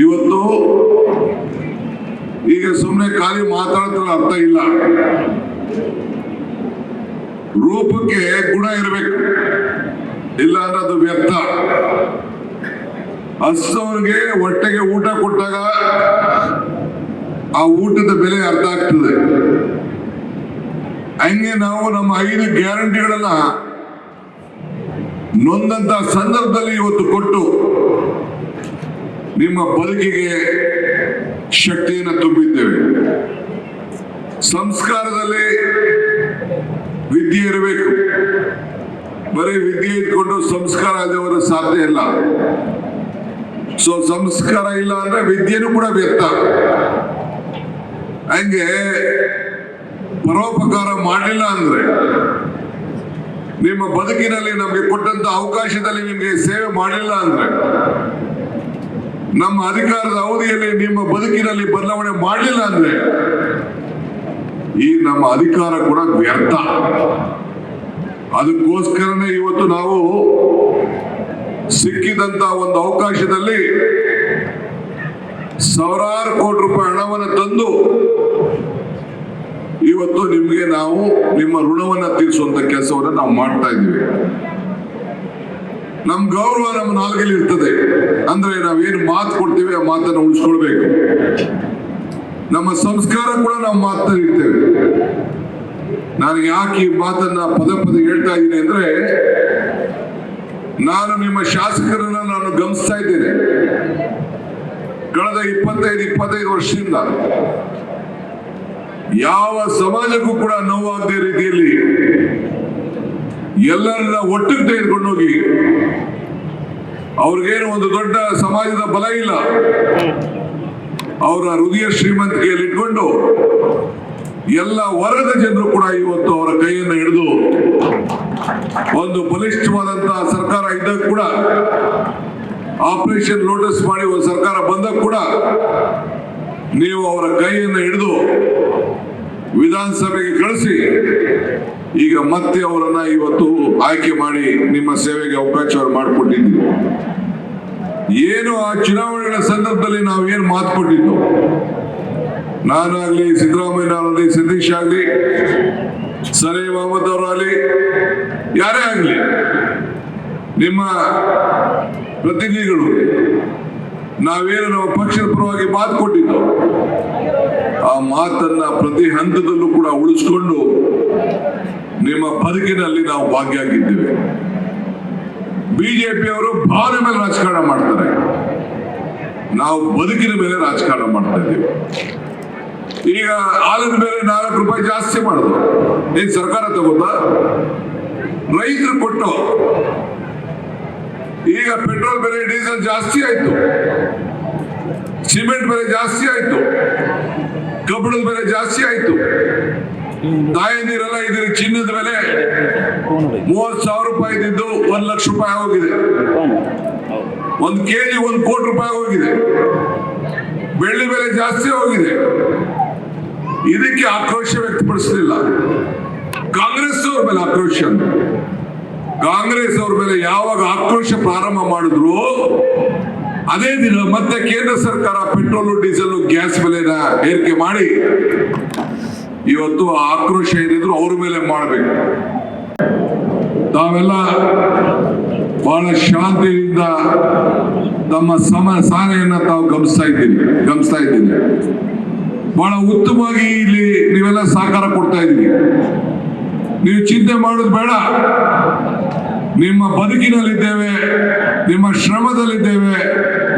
ಇವತ್ತು ಈಗ ಸುಮ್ಮನೆ ಖಾಲಿ ಮಾತಾಡ್ತಾರೆ ಅರ್ಥ ಇಲ್ಲ. ರೂಪಕ್ಕೆ ಗುಣ ಇರಬೇಕು, ಇಲ್ಲ ಅಂದ್ರೆ ಅದು ವ್ಯರ್ಥ. ಹಸ್ತವ್ರಿಗೆ ಹೊಟ್ಟೆಗೆ ಊಟ ಕೊಟ್ಟಾಗ ಆ ಊಟದ ಬೆಲೆ ಅರ್ಥ ಆಗ್ತದೆ. ಹಂಗೆ ನಾವು ನಮ್ಮ 5 ಗ್ಯಾರಂಟಿಗಳನ್ನ ನೊಂದಂತ ಸಂದರ್ಭದಲ್ಲಿ ಇವತ್ತು ಕೊಟ್ಟು ನಿಮ್ಮ ಬದುಕಿಗೆ ಶಕ್ತಿಯನ್ನು ತುಂಬಿದ್ದೇವೆ. ಸಂಸ್ಕಾರದಲ್ಲಿ ವಿದ್ಯೆ ಇರಬೇಕು. ಬರೀ ವಿದ್ಯೆ ಇಟ್ಕೊಂಡು ಸಂಸ್ಕಾರ ಇಲ್ಲದವರ ಸಾಧ್ಯ ಇಲ್ಲ. ಸೊ ಸಂಸ್ಕಾರ ಇಲ್ಲ ಅಂದ್ರೆ ವಿದ್ಯೆನೂ ಕೂಡ ವ್ಯರ್ಥ. ಹಂಗೆ ಪರೋಪಕಾರ ಮಾಡಲಿಲ್ಲ ಅಂದ್ರೆ, ನಿಮ್ಮ ಬದುಕಿನಲ್ಲಿ ನಮಗೆ ಕೊಟ್ಟಂತ ಅವಕಾಶದಲ್ಲಿ ನಿಮಗೆ ಸೇವೆ ಮಾಡಲಿಲ್ಲ ಅಂದ್ರೆ, ನಮ್ಮ ಅಧಿಕಾರದ ಅವಧಿಯಲ್ಲಿ ನಿಮ್ಮ ಬದುಕಿನಲ್ಲಿ ಬದಲಾವಣೆ ಮಾಡಲಿಲ್ಲ ಅಂದ್ರೆ ಈ ನಮ್ಮ ಅಧಿಕಾರ ಕೂಡ ವ್ಯರ್ಥ. ಅದಕ್ಕೋಸ್ಕರನೇ ಇವತ್ತು ನಾವು ಸಿಕ್ಕಿದಂತ ಒಂದು ಅವಕಾಶದಲ್ಲಿ ಸಾವಿರಾರು ಕೋಟಿ ರೂಪಾಯಿ ಹಣವನ್ನು ತಂದು ಇವತ್ತು ನಿಮ್ಗೆ ನಾವು ನಿಮ್ಮ ಋಣವನ್ನ ತೀರಿಸುವಂತ ಕೆಲಸವನ್ನ ನಾವು ಮಾಡ್ತಾ ಇದ್ದೀವಿ. ನಮ್ ಗೌರವ ನಮ್ಮ ನಾಲ್ಗೆಲ್ಲಿ ಇರ್ತದೆ. ಅಂದ್ರೆ ನಾವೇನು ಮಾತು ಕೊಡ್ತೀವಿ ಆ ಮಾತನ್ನ ಉಳಿಸ್ಕೊಳ್ಬೇಕು. ನಮ್ಮ ಸಂಸ್ಕಾರ ಕೂಡ ನಾವು ಮಾತನ್ನ ಇರ್ತೇವೆ. ನಾನು ಯಾಕೆ ಈ ಮಾತನ್ನ ಪದೇ ಪದೇ ಹೇಳ್ತಾ ಇದ್ದೀನಿ ಅಂದ್ರೆ, ನಾನು ನಿಮ್ಮ ಶಾಸಕರನ್ನ ನಾನು ಗಮನಿಸ್ತಾ ಇದ್ದೇನೆ. ಕಳೆದ 25 ವರ್ಷದಿಂದ ಯಾವ ಸಮಾಜಕ್ಕೂ ಕೂಡ ನೋವಾಗದ ರೀತಿಯಲ್ಲಿ ಎಲ್ಲರನ್ನ ಒಟ್ಟಿಗೆ ತೆಗೆದುಕೊಂಡು ಹೋಗಿ, ಅವ್ರಿಗೇನು ಒಂದು ದೊಡ್ಡ ಸಮಾಜದ ಬಲ ಇಲ್ಲ, ಅವರ ಹೃದಯ ಶ್ರೀಮಂತಿಕೆಯಲ್ಲಿ ಇಟ್ಕೊಂಡು ಎಲ್ಲ ವರ್ಗದ ಜನರು ಕೂಡ ಇವತ್ತು ಅವರ ಕೈಯನ್ನು ಹಿಡಿದು ಒಂದು ಬಲಿಷ್ಠವಾದಂತಹ ಸರ್ಕಾರ ಇದ್ದಾಗ ಕೂಡ, ಆಪರೇಷನ್ ಲೋಟಸ್ ಮಾಡಿ ಒಂದು ಸರ್ಕಾರ ಬಂದಾಗ ಕೂಡ ನೀವು ಅವರ ಕೈಯನ್ನು ಹಿಡಿದು ವಿಧಾನಸಭೆಗೆ ಕಳಿಸಿ ಈಗ ಮತ್ತೆ ಅವರನ್ನ ಇವತ್ತು ಆಯ್ಕೆ ಮಾಡಿ ನಿಮ್ಮ ಸೇವೆಗೆ ಅವಕಾಶ ಮಾಡಿಕೊಟ್ಟಿದ್ದೀವಿ. ಏನು ಆ ಚುನಾವಣೆಗಳ ಸಂದರ್ಭದಲ್ಲಿ ನಾವು ಏನು ಮಾತು ಕೊಟ್ಟಿದ್ದು, ನಾನಾಗ್ಲಿ, ಸಿದ್ದರಾಮಯ್ಯನವರಾಗಲಿ, ಸತೀಶ್ ಆಗ್ಲಿ, ಸಲೇ ಮಹಮ್ಮದ್ ಅವರಾಗಲಿ, ಯಾರೇ ಆಗ್ಲಿ, ನಿಮ್ಮ ಪ್ರತಿನಿಧಿಗಳು ನಾವೇನು ನಮ್ಮ ಪಕ್ಷದ ಪರವಾಗಿ ಮಾತು ಕೊಟ್ಟಿದ್ದು, ಆ ಮಾತನ್ನ ಪ್ರತಿ ಹಂತದಲ್ಲೂ ಕೂಡ ಉಳಿಸ್ಕೊಂಡು ನಿಮ್ಮ ಬದುಕಿನಲ್ಲಿ ನಾವು ಭಾಗಿಯಾಗಿದ್ದೇವೆ. ಬಿಜೆಪಿಯವರು ಭಾವನೆ ಮೇಲೆ ರಾಜಕಾರಣ ಮಾಡ್ತಾರೆ, ನಾವು ಬದುಕಿನ ಮೇಲೆ ರಾಜಕಾರಣ ಮಾಡ್ತಾ ಇದ್ದೀವಿ. ಈಗ ಹಾಲಿನ ಮೇಲೆ 4 ರೂಪಾಯಿ ಜಾಸ್ತಿ ಮಾಡಿದ್ರು. ಏನ್ ಸರ್ಕಾರ ತಗೋತಾ? ರೈತರು ಕೊಟ್ಟು. ಈಗ ಪೆಟ್ರೋಲ್ ಬೆಲೆ, ಡೀಸೆಲ್ ಜಾಸ್ತಿ ಆಯ್ತು, ಸಿಮೆಂಟ್ ಬೆಲೆ ಜಾಸ್ತಿ ಆಯ್ತು, ಕಬ್ಬಿಣದ ಬೆಲೆ ಜಾಸ್ತಿ ಆಯ್ತು, ತಾಯಂದಿರೆಲ್ಲ ಇದ್ರ ಚಿನ್ನದ ಬೆಲೆ 30,000 ರೂಪಾಯಿ ಇದ್ದಿದ್ದು 1 ಲಕ್ಷ ರೂಪಾಯಿ ಹೋಗಿದೆ. 1 ಕೆಜಿ 1 ಕೋಟಿ ರೂಪಾಯಿ ಹೋಗಿದೆ. ಬೆಳ್ಳಿ ಬೆಲೆ ಜಾಸ್ತಿ ಹೋಗಿದೆ. ಇದಕ್ಕೆ ಆಕ್ರೋಶ ವ್ಯಕ್ತಪಡಿಸಲಿಲ್ಲ. ಕಾಂಗ್ರೆಸ್ ಅವ್ರ ಮೇಲೆ ಆಕ್ರೋಶ. ಕಾಂಗ್ರೆಸ್ ಅವ್ರ ಮೇಲೆ ಯಾವಾಗ ಆಕ್ರೋಶ ಪ್ರಾರಂಭ ಮಾಡಿದ್ರು ಅದೇ ದಿನ ಮತ್ತೆ ಕೇಂದ್ರ ಸರ್ಕಾರ ಪೆಟ್ರೋಲ್, ಡೀಸೆಲ್, ಗ್ಯಾಸ್ ಬೆಲೆನ ಏರಿಕೆ ಮಾಡಿ ಇವತ್ತು ಆಕ್ರೋಶ ಏನಿದ್ರು ಅವ್ರ ಮೇಲೆ ಮಾಡಬೇಕು. ತಾವೆಲ್ಲ ಬಹಳ ಶಾಂತಿಯಿಂದ ತಮ್ಮ ಸಾಧನೆಯನ್ನ ತಾವು ಗಮನಿಸ್ತಾ ಇದ್ದೀನಿ. ಬಹಳ ಉತ್ತಮವಾಗಿ ಇಲ್ಲಿ ನೀವೆಲ್ಲ ಸಹಕಾರ ಕೊಡ್ತಾ ಇದ್ದೀರಿ. ನೀವು ಚಿಂತೆ ಮಾಡೋದು ಬೇಡ. ನಿಮ್ಮ ಬದುಕಿನಲ್ಲಿದ್ದೇವೆ, ನಿಮ್ಮ ಶ್ರಮದಲ್ಲಿದ್ದೇವೆ,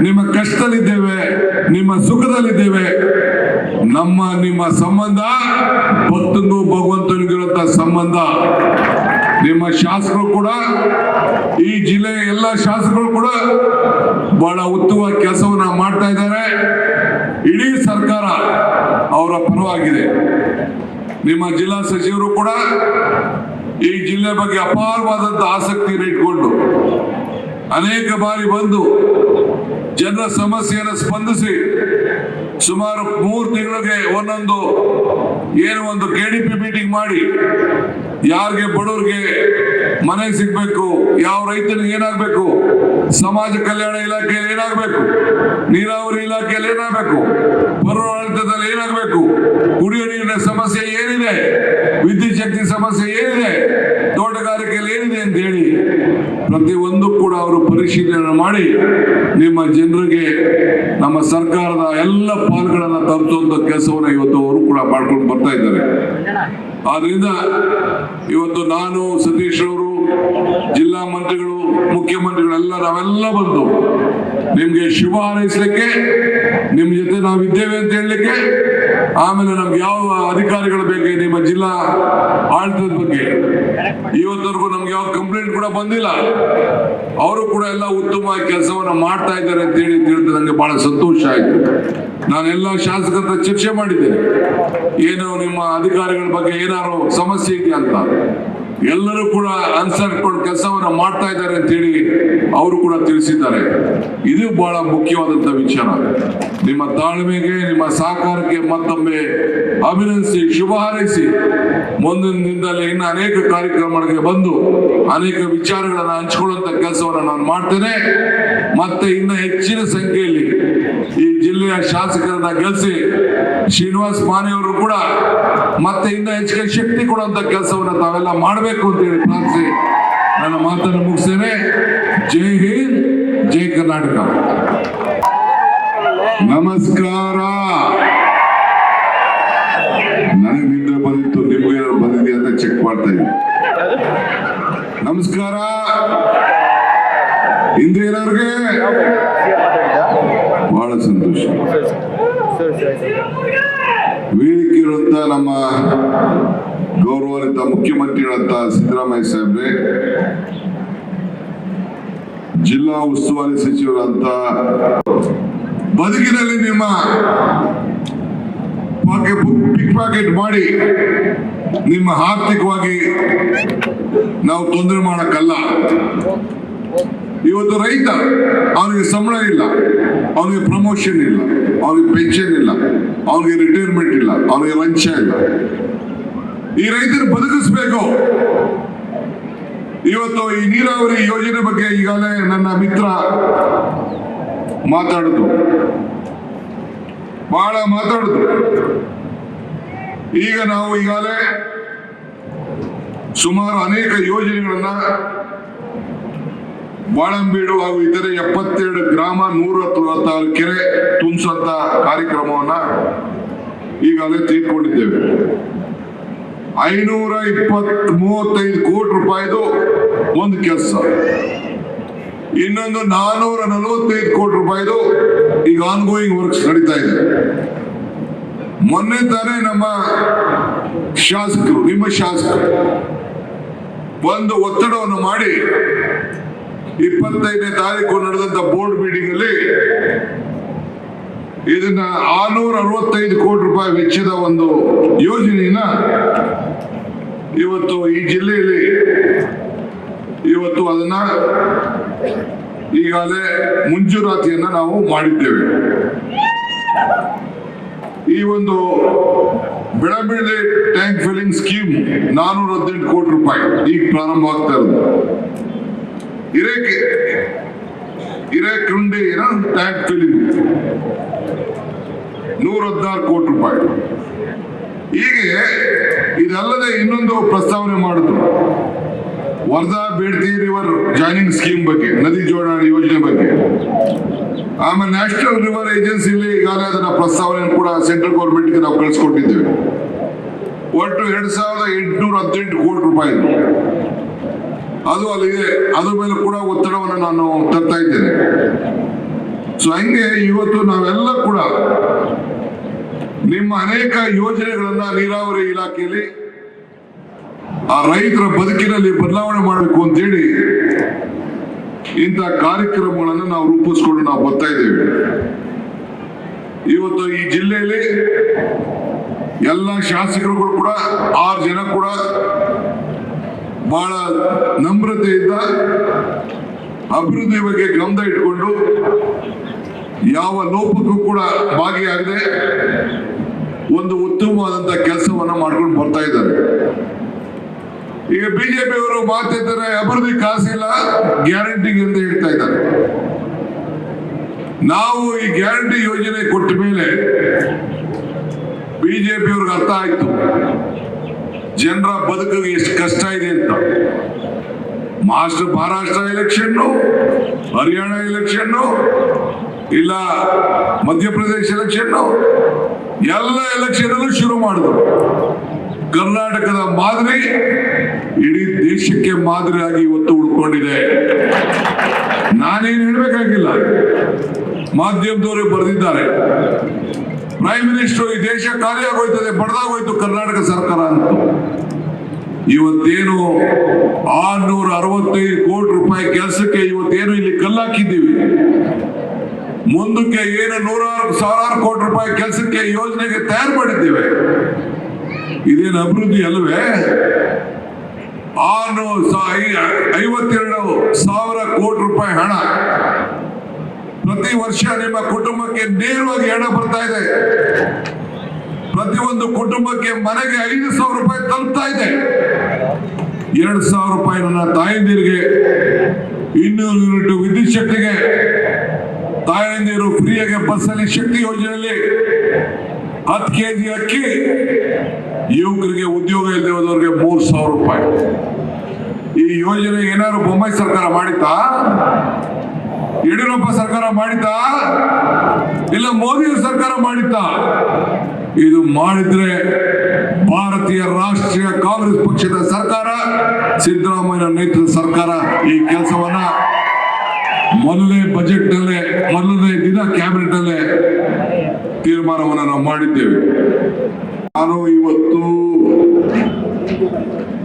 ನಿಮ್ಮ ಕಷ್ಟದಲ್ಲಿದ್ದೇವೆ, ನಿಮ್ಮ ಸುಖದಲ್ಲಿದ್ದೇವೆ. ನಿಮ್ಮ ಸಂಬಂಧ ಭಕ್ತನಿಗೂ ಭಗವಂತನಿಗಿರುವಂತಹ ಸಂಬಂಧ. ನಿಮ್ಮ ಶಾಸಕರು ಕೂಡ, ಈ ಜಿಲ್ಲೆಯ ಎಲ್ಲ ಶಾಸಕರು ಕೂಡ ಬಹಳ ಉತ್ತಮವಾದ ಕೆಲಸವನ್ನ ಮಾಡ್ತಾ ಇದ್ದಾರೆ. ಇಡೀ ಸರ್ಕಾರ ಅವರ ಪರವಾಗಿದೆ. ನಿಮ್ಮ ಜಿಲ್ಲಾ ಸಚಿವರು ಕೂಡ ಈ ಜಿಲ್ಲೆ ಬಗ್ಗೆ ಅಪಾರವಾದಂತಹ ಆಸಕ್ತಿಯನ್ನು ಇಟ್ಕೊಂಡು ಅನೇಕ ಬಾರಿ ಬಂದು ಜನರ ಸಮಸ್ಯೆಯನ್ನು ಸ್ಪಂದಿಸಿ ಸುಮಾರು 3 ತಿಂಗಳಿಗೆ ಒಂದು KDP ಮೀಟಿಂಗ್ ಮಾಡಿ ಯಾರಿಗೆ ಬಡವರಿಗೆ ಮನೆ ಸಿಗ್ಬೇಕು, ಯಾವ ರೈತನಿಗೆ ಏನಾಗಬೇಕು, ಸಮಾಜ ಕಲ್ಯಾಣ ಇಲಾಖೆಯಲ್ಲಿ ಏನಾಗಬೇಕು, ನೀರಾವರಿ ಇಲಾಖೆಯಲ್ಲಿ ಏನಾಗಬೇಕು, ಪೌರಾಡಳಿತದಲ್ಲಿ ಏನಾಗಬೇಕು, ಕುಡಿಯುವ ನೀರಿನ ಸಮಸ್ಯೆ ಏನಿದೆ, ವಿದ್ಯುತ್ ಶಕ್ತಿ ಸಮಸ್ಯೆ ಏನಿದೆ, ತೋಟಗಾರಿಕೆಯಲ್ಲಿ ಏನಿದೆ ಅಂತ ಹೇಳಿ ಪ್ರತಿಯೊಂದು ಕೂಡ ಅವರು ಪರಿಶೀಲನೆ ಮಾಡಿ ನಿಮ್ಮ ಜನರಿಗೆ ನಮ್ಮ ಸರ್ಕಾರದ ಎಲ್ಲ ಪಾಲ್ಗಳನ್ನು ತಲುಪಿಸುವಂತ ಕೆಲಸವನ್ನು ಇವತ್ತು ಅವರು ಕೂಡ ಮಾಡ್ಕೊಂಡು ಬರ್ತಾ ಇದ್ದಾರೆ. ಆದ್ರಿಂದ ಇವತ್ತು ನಾನು, ಸತೀಶ್ ಅವರು, ಜಿಲ್ಲಾ ಮಂತ್ರಿಗಳು, ಮುಖ್ಯಮಂತ್ರಿಗಳೆಲ್ಲ ನಾವೆಲ್ಲ ಬಂದು ನಿಮ್ಗೆ ಶುಭ ಹಾರೈಸಲಿಕ್ಕೆ, ನಿಮ್ ಜೊತೆ ನಾವಿದ್ದೇವೆ ಅಂತ ಹೇಳಲಿಕ್ಕೆ, ಆಮೇಲೆ ನಮ್ಗೆ ಯಾವ ಅಧಿಕಾರಿಗಳ ಬಗ್ಗೆ, ನಿಮ್ಮ ಜಿಲ್ಲಾ ಆಡಳಿತದ ಬಗ್ಗೆ ಇವತ್ತವರೆಗೂ ನಮ್ಗೆ ಯಾವ ಕಂಪ್ಲೇಂಟ್ ಕೂಡ ಬಂದಿಲ್ಲ, ಅವರು ಕೂಡ ಎಲ್ಲ ಉತ್ತಮವಾಗಿ ಕೆಲಸವನ್ನ ಮಾಡ್ತಾ ಇದ್ದಾರೆ ಅಂತ ಹೇಳಿ ತಿಳಿದು ನನಗೆ ಬಹಳ ಸಂತೋಷ ಆಯ್ತು. ನಾನೆಲ್ಲ ಶಾಸಕರ ಚರ್ಚೆ ಮಾಡಿದ್ದೇನೆ, ಏನು ನಿಮ್ಮ ಅಧಿಕಾರಿಗಳ ಬಗ್ಗೆ ಏನಾದ್ರು ಸಮಸ್ಯೆ ಇದೆಯಾ ಅಂತ. ಎಲ್ಲರೂ ಕೂಡ ಅನುಸರಿಸಿಕೊಂಡು ಕೆಲಸವನ್ನ ಮಾಡ್ತಾ ಇದ್ದಾರೆ ಅಂತ ಹೇಳಿ ಅವರು ಕೂಡ ತಿಳಿಸಿದ್ದಾರೆ. ಇದು ಬಹಳ ಮುಖ್ಯವಾದಂತ ವಿಚಾರ. ನಿಮ್ಮ ತಾಳ್ಮೆಗೆ, ನಿಮ್ಮ ಸಹಕಾರಕ್ಕೆ ಮತ್ತೊಮ್ಮೆ ಅಭಿನಂದಿಸಿ, ಶುಭ ಹಾರೈಸಿ, ಮುಂದಿನ ದಿನದಲ್ಲಿ ಇನ್ನು ಅನೇಕ ಕಾರ್ಯಕ್ರಮಗಳಿಗೆ ಬಂದು ಅನೇಕ ವಿಚಾರಗಳನ್ನ ಹಂಚಿಕೊಳ್ಳುವಂತ ಕೆಲಸವನ್ನ ನಾನು ಮಾಡ್ತೇನೆ. ಮತ್ತೆ ಇನ್ನು ಹೆಚ್ಚಿನ ಸಂಖ್ಯೆಯಲ್ಲಿ ಈ ಜಿಲ್ಲೆಯ ಶಾಸಕರನ್ನ ಗೆಲ್ಲಿಸಿ ಶ್ರೀನಿವಾಸ್ ಮಾನೆ ಅವರು ಕೂಡ ಮತ್ತೆ ಇನ್ನು ಹೆಚ್ಚಿಗೆ ಶಕ್ತಿ ಕೊಡುವಂತ ಕೆಲಸವನ್ನ ತಾವೆಲ್ಲ ಮಾಡಬೇಕು ಅಂತ ಹೇಳಿ ಪ್ರಾರ್ಥಿಸಿ ನನ್ನ ಮಾತನ್ನು ಮುಗಿಸ್ತೇನೆ. ಜೈ ಹಿಂದ್, ಜೈ ಕರ್ನಾಟಕ. ನಮಸ್ಕಾರ. ನನಗೆ ನಿದ್ರೆ ಬಂದಿತ್ತು, ನಿಮ್ಗೆ ಏನಾದ್ರು ಬಂದಿದೆಯಾ ಅಂತ ಚೆಕ್ ಮಾಡ್ತಾ ಇದ್ದೀನಿ. ನಮಸ್ಕಾರ. ಇಂದ್ರಿಯರವ್ರಿಗೆ ಬಹಳ ಸಂತೋಷ. ವೇದಿಕೆ ಇರುವಂತ ನಮ್ಮ ಗೌರವಾನ್ವಿತ ಮುಖ್ಯಮಂತ್ರಿಗಳಂತ ಸಿದ್ದರಾಮಯ್ಯ ಸಾಹೇಬ್ರೆ, ಜಿಲ್ಲಾ ಉಸ್ತುವಾರಿ ಸಚಿವರಂತ, ಬದುಕಿನಲ್ಲಿ ನಿಮ್ಮ ಪಿಕ್ ಪಾಕೆಟ್ ಮಾಡಿ ನಿಮ್ಮ ಆರ್ಥಿಕವಾಗಿ ನಾವು ತೊಂದರೆ ಮಾಡಕ್ಕಲ್ಲ. ಇವತ್ತು ರೈತ, ಅವನಿಗೆ ಸಂಬಳ ಇಲ್ಲ, ಅವನಿಗೆ ಪ್ರಮೋಷನ್ ಇಲ್ಲ, ಅವನಿಗೆ ಪೆನ್ಷನ್ ಇಲ್ಲ, ಅವನಿಗೆ ರಿಟೈರ್ಮೆಂಟ್ ಇಲ್ಲ, ಅವನಿಗೆ ಲಂಚ ಇಲ್ಲ. ಈ ರೈತರು ಬದುಕಿಸ್ಬೇಕು. ಇವತ್ತು ಈ ನೀರಾವರಿ ಯೋಜನೆ ಬಗ್ಗೆ ಈಗಾಗಲೇ ನನ್ನ ಮಿತ್ರ ಮಾತಾಡಿದ್ರು, ಬಹಳ ಮಾತಾಡಿದ್ರು. ಈಗ ನಾವು ಈಗಾಗಲೇ ಸುಮಾರು ಅನೇಕ ಯೋಜನೆಗಳನ್ನ ಬಾಳಂಬೀಡು ಹಾಗೂ ಇತರೆ 72 ಗ್ರಾಮ 196 ಕೆರೆ ತುಂಬಿಸುವಂತ ಕಾರ್ಯಕ್ರಮವನ್ನ ಈಗಾಗಲೇ ತೆಗೆದುಕೊಂಡಿದ್ದೇವೆ. 535 ಕೋಟಿ ರೂಪಾಯಿದು ಒಂದು ಕೆಲಸ, ಇನ್ನೊಂದು 445 ಕೋಟಿ ರೂಪಾಯಿದು ಈಗ ಆನ್ಗೋಯಿಂಗ್ ವರ್ಕ್ಸ್ ನಡೀತಾ ಇದೆ. ಮೊನ್ನೆ ತಾನೇ ನಮ್ಮ ಶಾಸಕರು, ನಿಮ್ಮ ಶಾಸಕರು ಒಂದು ಒತ್ತಡವನ್ನು ಮಾಡಿ 25ನೇ ತಾರೀಕು ನಡೆದಂತ ಬೋರ್ಡ್ ಮೀಟಿಂಗ್ ಅಲ್ಲಿ ಇದನ್ನ 665 ಕೋಟಿ ರೂಪಾಯಿ ವೆಚ್ಚದ ಒಂದು ಯೋಜನೆಯನ್ನ ಇವತ್ತು ಈ ಜಿಲ್ಲೆಯಲ್ಲಿ ಇವತ್ತು ಅದನ್ನ ಈಗಾಗಲೇ ಮುಂಜೂರಾತಿಯನ್ನ ನಾವು ಮಾಡಿದ್ದೇವೆ. ಈ ಒಂದು ಬೆಳಬೆಳೆ ಟ್ಯಾಂಕ್ ಫಿಲ್ಲಿಂಗ್ ಸ್ಕೀಮ್ 418 ಕೋಟಿ ರೂಪಾಯಿ ಈಗ ಪ್ರಾರಂಭ ಆಗ್ತಾ ಇರೋದು. ಹಿರೇಕುಂಡಿ ಟ್ಯಾಂಕ್ ಫಿಲ್ಲಿಂಗ್ 116 ಕೋಟಿ ರೂಪಾಯಿ. ಹೀಗೆ ಇದಲ್ಲದೆ ಇನ್ನೊಂದು ಪ್ರಸ್ತಾವನೆ ಮಾಡಿದ್ರು, Wardha Bedti river joining scheme ಬಗ್ಗೆ, ನದಿ ಜೋಡಣೆ ಯೋಜನೆ ಬಗ್ಗೆ. ಆಮೇಲೆ ನ್ಯಾಷನಲ್ ರಿವರ್ ಏಜೆನ್ಸಿಲಿ ಈಗಾಗಲೇ ಅದನ್ನ ಪ್ರಸ್ತಾವನೆ ಕೂಡ ಸೆಂಟ್ರಲ್ ಗೌರ್ಮೆಂಟ್ಗೆ ನಾವು ಕಳಿಸ್ಕೊಟ್ಟಿದ್ದೇವೆ. ಒಟ್ಟು 2818 ಕೋಟಿ ರೂಪಾಯಿ ಅದು ಅಲ್ಲಿದೆ. ಅದ್ರ ಮೇಲೆ ಕೂಡ ಒತ್ತಡವನ್ನು ನಾನು ತರ್ತಾ ಇದ್ದೇನೆ. ಸೊ ಹಂಗೆ ಇವತ್ತು ನಾವೆಲ್ಲ ಕೂಡ ನಿಮ್ಮ ಅನೇಕ ಯೋಜನೆಗಳನ್ನ ನೀರಾವರಿ ಇಲಾಖೆಯಲ್ಲಿ ಆ ರೈತರ ಬದುಕಿನಲ್ಲಿ ಬದಲಾವಣೆ ಮಾಡಬೇಕು ಅಂತೇಳಿ ಇಂಥ ಕಾರ್ಯಕ್ರಮಗಳನ್ನು ನಾವು ರೂಪಿಸ್ಕೊಂಡು ನಾವು ಬರ್ತಾ ಇದ್ದೇವೆ. ಇವತ್ತು ಈ ಜಿಲ್ಲೆಯಲ್ಲಿ ಎಲ್ಲ ಶಾಸಕರುಗಳು ಕೂಡ 6 ಜನ ಕೂಡ ಬಹಳ ನಮ್ರತೆಯಿಂದ ಅಭಿವೃದ್ಧಿ ಬಗ್ಗೆ ಗಮನ ಇಟ್ಕೊಂಡು ಯಾವ ಲೋಪಕ್ಕೂ ಕೂಡ ಭಾಗಿಯಾಗದೆ ಒಂದು ಉತ್ತಮವಾದಂತಹ ಕೆಲಸವನ್ನ ಮಾಡ್ಕೊಂಡು ಬರ್ತಾ ಇದ್ದಾರೆ. ಈಗ ಬಿಜೆಪಿ ಅವರು ಮಾತಿದ್ದಾರೆ, ಅಭಿವೃದ್ಧಿ ಕಾಸಿಲ್ಲ ಗ್ಯಾರಂಟಿಗೆ ಅಂತ ಹೇಳ್ತಾ ಇದ್ದಾರೆ. ನಾವು ಈ ಗ್ಯಾರಂಟಿ ಯೋಜನೆ ಕೊಟ್ಟ ಮೇಲೆ ಬಿಜೆಪಿ ಅವ್ರಿಗೆ ಅರ್ಥ ಆಯ್ತು ಜನರ ಬದುಕಿಗೆ ಎಷ್ಟು ಕಷ್ಟ ಇದೆ ಅಂತ. ಮಹಾರಾಷ್ಟ್ರ ಎಲೆಕ್ಷನ್, ಹರಿಯಾಣ ಎಲೆಕ್ಷನ್, ಇಲ್ಲ ಮಧ್ಯಪ್ರದೇಶ ಎಲೆಕ್ಷನ್, ಎಲ್ಲ ಎಲೆಕ್ಷನ್ ಅಲ್ಲೂ ಶುರು ಮಾಡಿದ್ರು. ಕರ್ನಾಟಕದ ಮಾದರಿ ಇಡೀ ದೇಶಕ್ಕೆ ಮಾದರಿಯಾಗಿ ಇವತ್ತು ಉಳ್ಕೊಂಡಿದೆ. ನಾನೇನು ಹೇಳ್ಬೇಕಾಗಿಲ್ಲ, ಮಾಧ್ಯಮದವರು ಬರೆದಿದ್ದಾರೆ. ಪ್ರೈಮ್ ಮಿನಿಸ್ಟರ್ ಈ ದೇಶ ಖಾಲಿ ಆಗೋಯ್ತದೆ, ಬಡದಾಗೋಯ್ತು ಕರ್ನಾಟಕ ಸರ್ಕಾರ ಅಂತ. ಇವತ್ತೇನು 665 ಕೋಟಿ ರೂಪಾಯಿ ಕೆಲಸಕ್ಕೆ ಇವತ್ತೇನು ಇಲ್ಲಿ ಕಲ್ಲಾಕಿದ್ದೀವಿ. ಮುಂದಕ್ಕೆ ಏನು 100,000 ಕೋಟಿ ರೂಪಾಯಿ ಕೆಲಸಕ್ಕೆ ಯೋಜನೆಗೆ ತಯಾರು ಮಾಡಿದ್ದೇವೆ. ಇದೇನು ಅಭಿವೃದ್ಧಿ ಅಲ್ವೇ? 52,000 ಕೋಟಿ ರೂಪಾಯಿ ಹಣ ಪ್ರತಿ ವರ್ಷ ನಿಮ್ಮ ಕುಟುಂಬಕ್ಕೆ ನೇರವಾಗಿ ಹಣ ಬರ್ತಾ ಇದೆ. ಪ್ರತಿಯೊಂದು ಕುಟುಂಬಕ್ಕೆ ಮನೆಗೆ 5,000 ರೂಪಾಯಿ ತಲುಪ್ತಾ ಇದೆ. 2,000 ರೂಪಾಯಿ ನನ್ನ ತಾಯಂದಿರಿಗೆ, 200 ಯೂನಿಟ್ ವಿದ್ಯುತ್ ಶಕ್ತಿಗೆ ತಾಯಂದಿರು ಫ್ರೀಯಾಗಿ ಬಸ್ಸಲ್ಲಿ ಶಕ್ತಿ ಯೋಜನೆಯಲ್ಲಿ 10 ಕೆಜಿ ಅಕ್ಕಿ, ಯುವಕರಿಗೆ ಉದ್ಯೋಗ ಇಲ್ಲದೆ ಹೋದವರಿಗೆ 3,000 ರೂಪಾಯಿ. ಈ ಯೋಜನೆ ಏನಾದ್ರು ಬೊಮ್ಮಾಯಿ ಸರ್ಕಾರ ಮಾಡಿತಾ? ಯಡಿಯೂರಪ್ಪ ಸರ್ಕಾರ ಮಾಡಿತಾ? ಇಲ್ಲ ಮೋದಿ ಸರ್ಕಾರ ಮಾಡಿತಾ? ಇದು ಮಾಡಿದ್ರೆ ಭಾರತೀಯ ರಾಷ್ಟ್ರೀಯ ಕಾಂಗ್ರೆಸ್ ಪಕ್ಷದ ಸರ್ಕಾರ, ಸಿದ್ದರಾಮಯ್ಯ ನೇತೃತ್ವದ ಸರ್ಕಾರ ಈ ಕೆಲಸವನ್ನ ಮೊದಲನೇ ಬಜೆಟ್ ನಲ್ಲೇ, ಮೊದಲನೇ ದಿನ ಕ್ಯಾಬಿನೆಟ್ ನಲ್ಲೇ ತೀರ್ಮಾನವನ್ನು ನಾವು ಮಾಡಿದ್ದೇವೆ. ನಾನು ಇವತ್ತು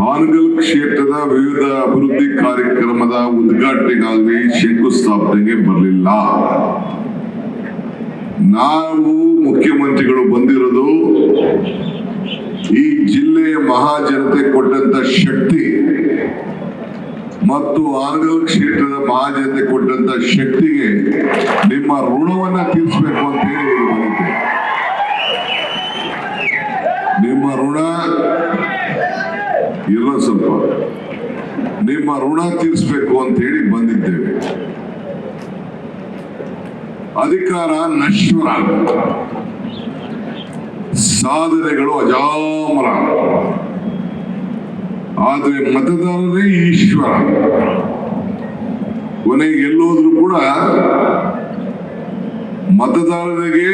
ಹಾನಗಲ್ ಕ್ಷೇತ್ರದ ವಿವಿಧ ಅಭಿವೃದ್ಧಿ ಕಾರ್ಯಕ್ರಮದ ಉದ್ಘಾಟನೆಗಾಗಿ ಶಂಕುಸ್ಥಾಪನೆಗೆ ಬರಲಿಲ್ಲ. ನಾವು ಮುಖ್ಯಮಂತ್ರಿಗಳು ಬಂದಿರೋದು ಈ ಜಿಲ್ಲೆಯ ಮಹಾಜನತೆ ಕೊಟ್ಟಂತ ಶಕ್ತಿ ಮತ್ತು ಹಾನಗಲ್ ಕ್ಷೇತ್ರದ ಮಹಾಜನತೆ ಕೊಟ್ಟಂತ ಶಕ್ತಿಗೆ ನಿಮ್ಮ ಋಣವನ್ನ ತೀರಿಸಬೇಕು ಅಂತ ಹೇಳಿ ಬಂದಿದ್ದೆ. ನಿಮ್ಮ ಋಣ ಇಲ್ಲ, ಸ್ವಲ್ಪ ನಿಮ್ಮ ಋಣ ತೀರಿಸಬೇಕು ಅಂತ ಹೇಳಿ ಬಂದಿದ್ದೇವೆ. ಅಧಿಕಾರ ನಶ್ವರ, ಸಾಧನೆಗಳು ಅಜಾಮರ, ಆದ್ರೆ ಮತದಾರರೇ ಈಶ್ವರ. ಕೊನೆಗೆ ಎಲ್ಲೋದ್ರೂ ಕೂಡ ಮತದಾರರಿಗೆ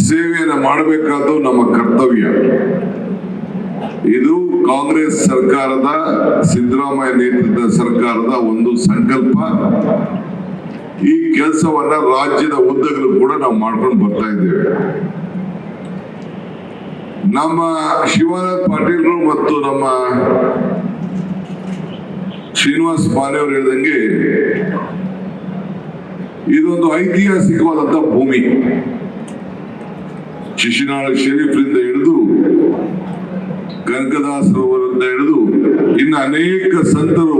ಸೇವೆಯನ್ನು ಮಾಡಬೇಕಾದ್ದು ನಮ್ಮ ಕರ್ತವ್ಯ. ಇದು ಕಾಂಗ್ರೆಸ್ ಸರ್ಕಾರದ, ಸಿದ್ದರಾಮಯ್ಯ ನೇತೃತ್ವದ ಸರ್ಕಾರದ ಒಂದು ಸಂಕಲ್ಪ. ಈ ಕೆಲಸವನ್ನ ರಾಜ್ಯದ ಉದ್ದಗಲೂ ಕೂಡ ನಾವು ಮಾಡ್ಕೊಂಡು ಬರ್ತಾ ಇದ್ದೇವೆ. ನಮ್ಮ ಶಿವನಾಥ್ ಪಾಟೀಲ್ರು ಮತ್ತು ನಮ್ಮ ಶ್ರೀನಿವಾಸ್ ಪಾಲೆ ಅವರು ಹೇಳಿದಂಗೆ ಇದೊಂದು ಐತಿಹಾಸಿಕವಾದಂತಹ ಭೂಮಿ. ಶಿಶುನಾಳ ಶರೀಫ್ರಿಂದ ಹಿಡಿದು ಕನಕದಾಸರವರಿಂದ ಹಿಡಿದು ಇನ್ನು ಅನೇಕ ಸಂತರು,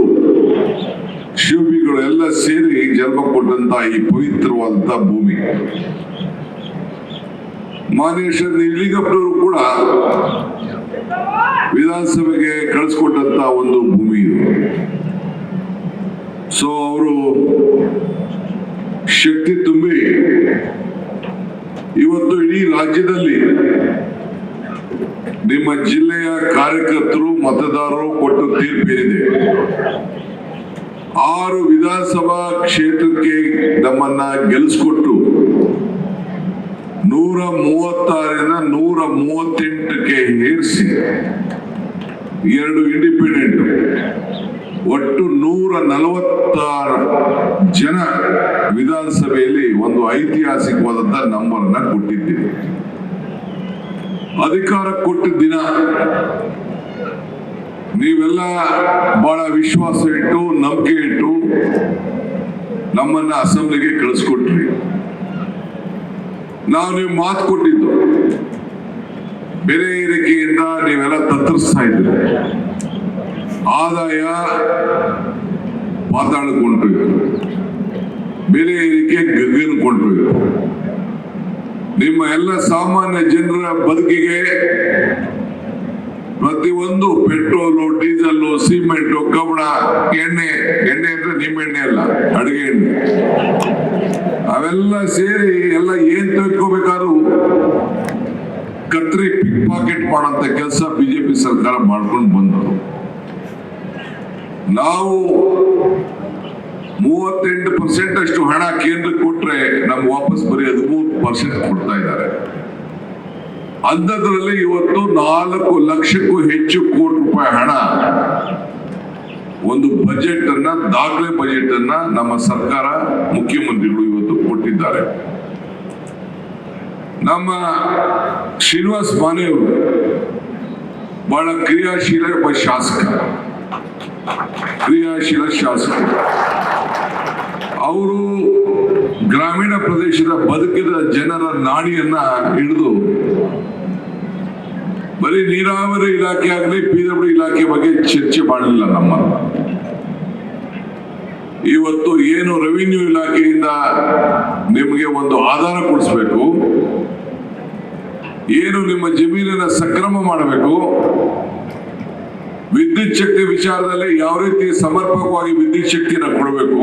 ಶಿವಬಿಗಳು ಎಲ್ಲ ಸೇರಿ ಜನ್ಮ ಕೊಟ್ಟಂತ ಈ ಪವಿತ್ರವಾದಂತಹ ಭೂಮಿ. ಮಾನೇಶ್ವರ ನಿಲಿಂಗಪ್ಪನವರು ಕೂಡ ವಿಧಾನಸಭೆಗೆ ಕಳಿಸ್ಕೊಟ್ಟಂತ ಒಂದು ಭೂಮಿ ಇದು. ಸೊ ಅವರು ಶಕ್ತಿ ತುಂಬಿ ಇವತ್ತು ಇಡೀ ರಾಜ್ಯದಲ್ಲಿ ನಿಮ್ಮ ಜಿಲ್ಲೆಯ ಕಾರ್ಯಕರ್ತರು, ಮತದಾರರು ಕೊಟ್ಟು ತೀರ್ಪೇನಿದೆ. 6 ವಿಧಾನಸಭಾ ಕ್ಷೇತ್ರಕ್ಕೆ ನಮ್ಮನ್ನ ಗೆಲ್ಲಿಸ್ಕೊಟ್ಟು 136ರಿಂದ 138ಕ್ಕೆ ಏರಿಸಿ 2 ಇಂಡಿಪೆಂಡೆಂಟ್, ಒಟ್ಟು 146 ಜನ ವಿಧಾನಸಭೆಯಲ್ಲಿ ಒಂದು ಐತಿಹಾಸಿಕವಾದಂತಹ ನಂಬರ್ ಅನ್ನ ಕೊಟ್ಟಿದ್ದೀವಿ. ಅಧಿಕಾರ ಕೊಟ್ಟ ದಿನ ನೀವೆಲ್ಲ ಬಹಳ ವಿಶ್ವಾಸ ಇಟ್ಟು, ನಂಬಿಕೆ ಇಟ್ಟು ನಮ್ಮನ್ನ ಅಸೆಂಬ್ಲಿಗೆ ಕಳಿಸ್ಕೊಟ್ರಿ. ನಾವು ನೀವು ಮಾತು ಕೊಟ್ಟಿದ್ದು, ಬೆಲೆ ಏರಿಕೆಯಿಂದ ನೀವೆಲ್ಲ ತತ್ತರಿಸ್ತಾ ಇದ್ರಿ. ಆದಾಯ ಪಾತಾಳಕೊಂಡು, ಬೆಲೆ ಏರಿಕೆ ಗಗನಕೊಂಡು, ನಿಮ್ಮ ಎಲ್ಲ ಸಾಮಾನ್ಯ ಜನರ ಬದುಕಿಗೆ ಪ್ರತಿಯೊಂದು ಪೆಟ್ರೋಲು, ಡೀಸೆಲ್, ಸಿಮೆಂಟ್, ಕಬ್ಬಣ, ಎಣ್ಣೆ ಅಂದ್ರೆ ನಿಮ್ಮೆಣ್ಣೆ ಅಲ್ಲ, ಅಡುಗೆ ಎಣ್ಣೆ, ಅವೆಲ್ಲ ಸೇರಿ ಎಲ್ಲ ಏನ್ ತೆಗೆದುಕೋಬೇಕಾದ್ರೂ ಕತ್ರಿ ಪಿಕ್ ಪಾಕೆಟ್ ಮಾಡಂತ ಕೆಲಸ ಬಿಜೆಪಿ ಸರ್ಕಾರ ಮಾಡ್ಕೊಂಡು ಬಂತು. ನಾವು 38% ಅಷ್ಟು ಹಣ ಕೇಂದ್ರಕ್ಕೆ ಕೊಟ್ರೆ ನಮ್ಗೆ ವಾಪಸ್ ಬರೀ 13% ಕೊಡ್ತಾ ಇದ್ದಾರೆ. ಅಂಥದ್ರಲ್ಲಿ ಇವತ್ತು 4 ಲಕ್ಷಕ್ಕೂ ಹೆಚ್ಚು ಕೋಟಿ ರೂಪಾಯಿ ಹಣ ಒಂದು ಬಜೆಟ್ ಅನ್ನ, ದಾಖಲೆ ಬಜೆಟ್ ಅನ್ನ ನಮ್ಮ ಸರ್ಕಾರ, ಮುಖ್ಯಮಂತ್ರಿಗಳು ಇವತ್ತು ಕೊಟ್ಟಿದ್ದಾರೆ. ನಮ್ಮ ಶ್ರೀನಿವಾಸ್ ಮಾನೆಯವರು ಬಹಳ ಕ್ರಿಯಾಶೀಲ ಶಾಸಕ. ಅವರು ಗ್ರಾಮೀಣ ಪ್ರದೇಶದ ಬದುಕಿದ ಜನರ ನಾಡಿಯನ್ನ ಹಿಡಿದು ಬರೀ ನೀರಾವರಿ ಇಲಾಖೆ ಆಗಲಿ, PWD ಇಲಾಖೆ ಬಗ್ಗೆ ಚರ್ಚೆ ಮಾಡಲಿಲ್ಲ. ಇವತ್ತು ಏನು ರೆವಿನ್ಯೂ ಇಲಾಖೆಯಿಂದ ನಿಮಗೆ ಒಂದು ಆಧಾರ ಕೊಡಿಸ್ಬೇಕು, ಏನು ನಿಮ್ಮ ಜಮೀನನ್ನ ಸಕ್ರಮ ಮಾಡಬೇಕು, ವಿದ್ಯುತ್ ಶಕ್ತಿ ವಿಚಾರದಲ್ಲಿ ಯಾವ ರೀತಿ ಸಮರ್ಪಕವಾಗಿ ವಿದ್ಯುತ್ ಶಕ್ತಿಯನ್ನು ಕೊಡಬೇಕು.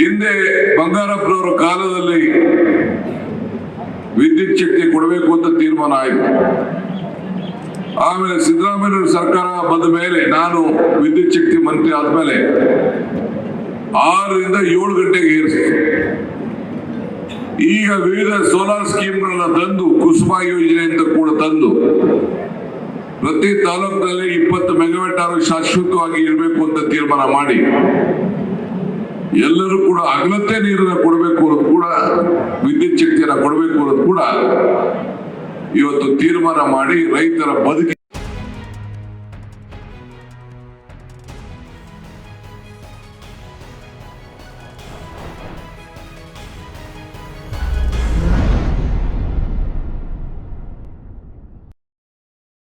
ಹಿಂದೆ ಬಂಗಾರಪ್ಪನವರ ಕಾಲದಲ್ಲಿ ವಿದ್ಯುತ್ ಶಕ್ತಿ ಕೊಡಬೇಕು ಅಂತ ತೀರ್ಮಾನ ಆಯಿತು. ಆಮೇಲೆ ಸಿದ್ದರಾಮಯ್ಯ ಸರ್ಕಾರ ಬಂದ ಮೇಲೆ, ನಾನು ವಿದ್ಯುತ್ ಶಕ್ತಿ ಮಂತ್ರಿ ಆದ್ಮೇಲೆ 6 ರಿಂದ 7 ಗಂಟೆಗೆ ಏರಿಸಿದೆ. ಈಗ ವಿವಿಧ ಸೋಲಾರ್ ಸ್ಕೀಮ್ಗಳನ್ನ ತಂದು, ಕುಸುಮ ಯೋಜನೆ ಅಂತ ಕೂಡ ತಂದು, ಪ್ರತಿ ತಾಲೂಕಿನಲ್ಲಿ 20 ಮೆಗಾವ್ಯಾಟ್ ಅವರು ಶಾಶ್ವತವಾಗಿ ಇರಬೇಕು ಅಂತ ತೀರ್ಮಾನ ಮಾಡಿ, ಎಲ್ಲರೂ ಕೂಡ ಅಗಲತ್ತೆ ನೀರನ್ನ ಕೊಡಬೇಕು ಅನ್ನೋದು ಕೂಡ, ವಿದ್ಯುತ್ ಶಕ್ತಿಯನ್ನ ಕೊಡಬೇಕು ಅನ್ನೋದು ಕೂಡ ಇವತ್ತು ತೀರ್ಮಾನ ಮಾಡಿ ರೈತರ ಬದುಕಿ